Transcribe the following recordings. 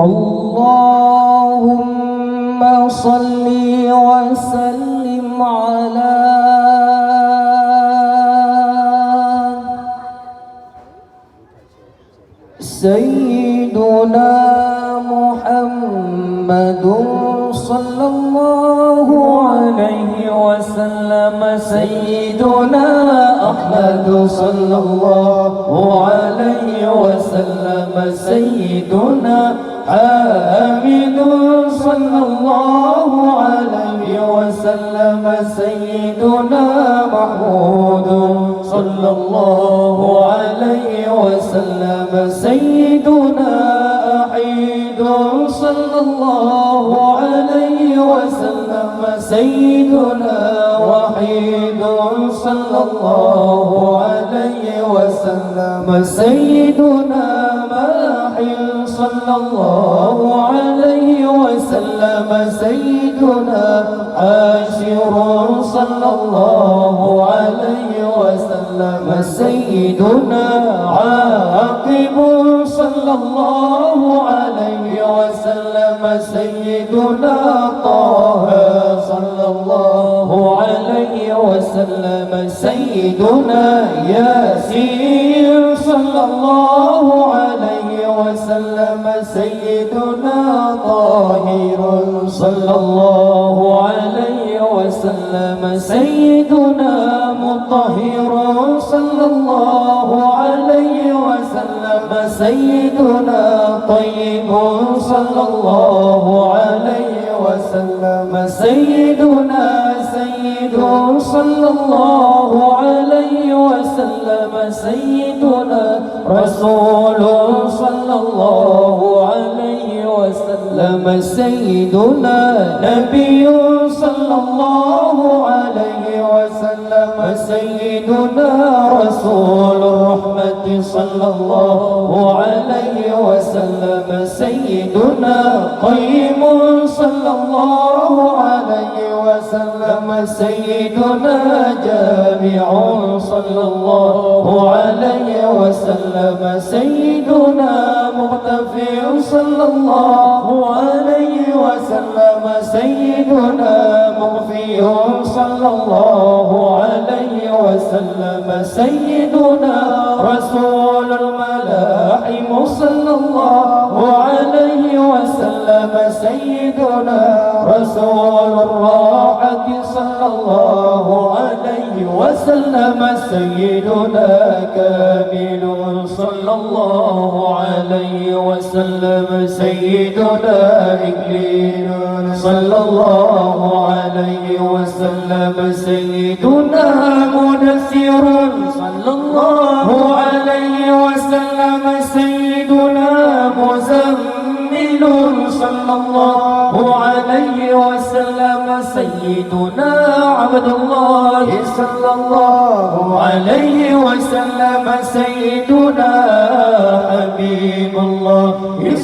اللهم صل وسلم على سيدنا محمد صلى الله عليه وسلم. سيدنا أحمد صلى الله عليه وسلم. سيدنا حامد صلى الله عليه وسلم. سيدنا محمود صلى الله عليه وسلم. سيدنا أحيد صلى الله عليه وسلم. سيدنا وحيد صلى الله عليه وسلم. سيدنا ماحي صلى الله عليه وسلم. سيدنا عاشر صلى الله عليه وسلم. سيدنا عاقب صلى الله عليه وسلم. سيدنا طه صلى الله عليه وسلم. سيدنا ياسين صلى الله عليه وسلم. سيدنا طاهر صلى الله عليه وسلم. سيدنا مطهر صلى الله عليه وسلم. سيدنا طيب صلى الله عليه وسلم. سيدنا سيد صلى الله عليه وسلم. سيدنا رسول صلى الله عليه وسلم. سيدنا نبي صلى الله عليه وسلم. سيدنا رسول الرحمة صلى الله عليه وسلم. سيدنا قيم صلى الله عليه وسلم. سيدنا جامع صلى الله عليه وسلم. سيدنا مغتفر صلى الله عليه وسلم. سيدنا مغفي صلى الله عليه وسلم. سيدنا رسول الملاحم صلى الله عليه وسلم. سيدنا رسول الراحة صلى الله عليه وسلم. سيدنا كامل صلى الله عليه وسلم. سيدنا إكليل صلى الله عليه وسلم. سيدنا مدثر صلى الله عليه وسلم. سيدنا مزمل صلى الله عليه وسلم. سيدنا عبد الله صلى الله عليه وسلم. سيدنا حبيب الله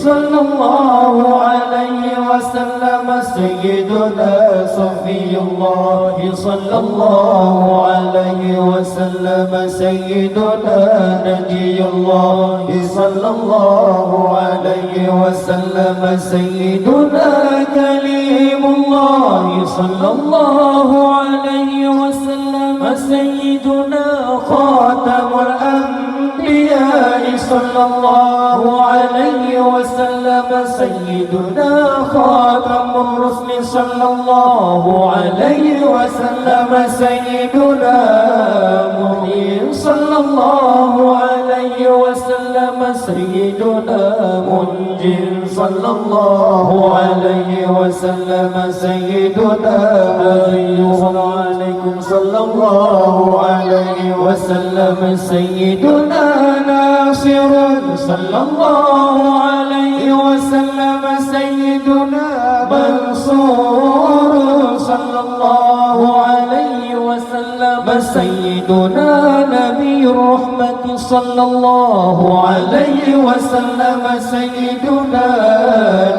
صلى الله عليه وسلم. سيدنا صفي الله صلى الله عليه وسلم. سيدنا نجي الله صلى الله عليه وسلم. سيدنا كليم الله صلى الله عليه وسلم. سيدنا خاتم الأنبياء صلى الله عليه وسلم. سيدنا خاتم الرسل صلى الله عليه وسلم. سيدنا محيي صلى الله عليه وسلم. سيدنا منجر صلى الله عليه وسلم. سيدنا أيوب عليكم صلى الله عليه وسلم. سيدنا ناصر صلى الله عليه وسلم. سيدنا منصور صلى الله عليه وسلم. سيدنا نبي الرحمة صلى الله عليه وسلم سيدنا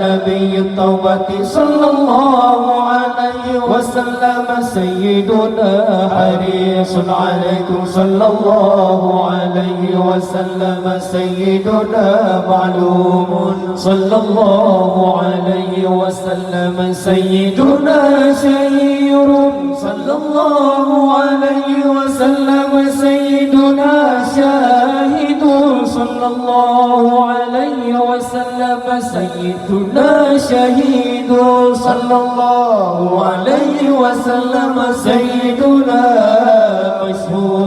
نبي التوبة صلى الله عليه وسلم سيدنا حريص عليكم صلى الله عليه وسلم سيدنا معلوم صلى الله عليه وسلم سيدنا شهير صلى الله عليه وسلم سيدنا شاهد صلى الله عليه وسلم سيدنا شهيد صلى الله عليه وسلم سيدنا مشهور